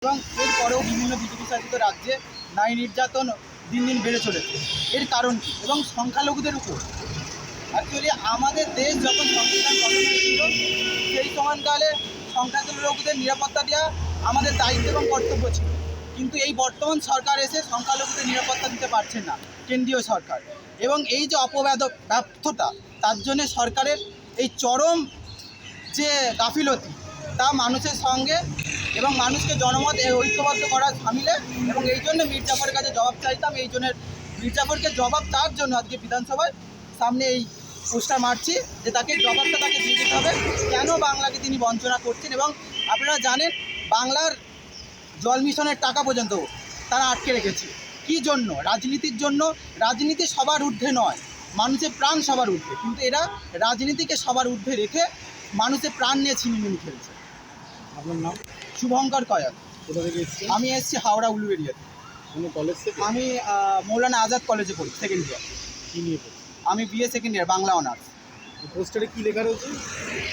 এবং এরপরেও বিভিন্ন বিজেপি শাসিত রাজ্যে নারী নির্যাতন দিন দিন বেড়ে চলেছে। এর কারণ কী? এবং সংখ্যালঘুদের উপর অ্যাকচুয়ালি আমাদের দেশ যখন সংবিধান গঠন হয়েছিল সেই সময়কালে সংখ্যালঘুদের নিরাপত্তা দেওয়া আমাদের দায়িত্ব এবং কর্তব্য ছিল। কিন্তু এই বর্তমান সরকার এসে সংখ্যালঘুদের নিরাপত্তা দিতে পারছে না, কেন্দ্রীয় সরকার। এবং এই যে ব্যর্থতা, তার জন্যে সরকারের এই চরম যে গাফিলতি, তা মানুষের সঙ্গে এবং মানুষকে জনমত ঐক্যবদ্ধ করার সামিলে। এবং এই জন্য মীর জাফরের কাছে জবাব চাইতাম। এই জন্য মীর জাফরকে জবাব তার জন্য আজকে বিধানসভায় সামনে এই পোস্টার মারছি যে তাকে জবাবটা তাকে দিয়ে দিতে হবে, কেন বাংলাকে তিনি বঞ্চনা করছেন। এবং আপনারা জানেন বাংলার জল মিশনের টাকা পর্যন্ত তারা আটকে রেখেছে। কী জন্য? রাজনীতির জন্য। রাজনীতি সবার ঊর্ধ্বে নয়, মানুষের প্রাণ সবার ঊর্ধ্বে, কিন্তু এরা রাজনীতিকে সবার ঊর্ধ্বে রেখে মানুষের প্রাণ নিয়ে ছিনিমিনি খেলছে। আপনার নাম? শুভঙ্কর কয়াল। কোথা থেকে এসেছেন? আমি এসেছি হাওড়া উলুবেড়িয়া থেকে। কোনো কলেজ থেকে? আমি মৌলানা আজাদ কলেজে পড়ি, সেকেন্ড ইয়ার। কী নিয়ে পড়ছেন? আমি BA second year, Bangla honours. পোস্টারে কী লেখা রয়েছে?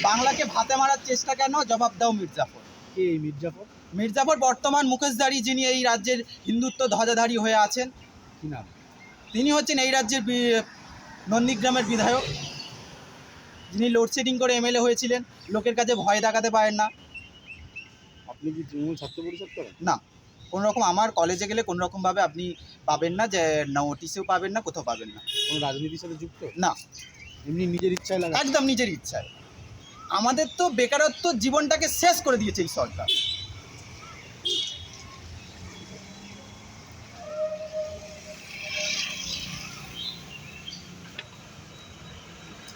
বাংলাকে ভাতে মারার চেষ্টা কেন, জবাব দাও মীর জাফর। কে এই মীর জাফর? মীর জাফর বর্তমান মুখোশধারী, যিনি এই রাজ্যের হিন্দুত্ব ধ্বজাধারী হয়ে আছেন। কী নাম? তিনি হচ্ছেন এই রাজ্যের নন্দীগ্রামের বিধায়ক, যিনি লোডশেডিং করে এমএলএ হয়েছিলেন। লোকের কাছে ভয় দেখাতে পারেন না। আপনি কি তৃণমূল ছাত্র পরিষদ করেন? না, কোনোরকম আমার কলেজে গেলে কোনোরকমভাবে আপনি পাবেন না, যে নোটিশেও পাবেন না, কোথাও পাবেন না। কোনো রাজনীতির সাথে যুক্ত? না, এমনি নিজের ইচ্ছায় লাগা? একদম নিজের ইচ্ছায়। আমাদের তো বেকারত্ব জীবনটাকে শেষ করে দিয়েছে এই সরকার।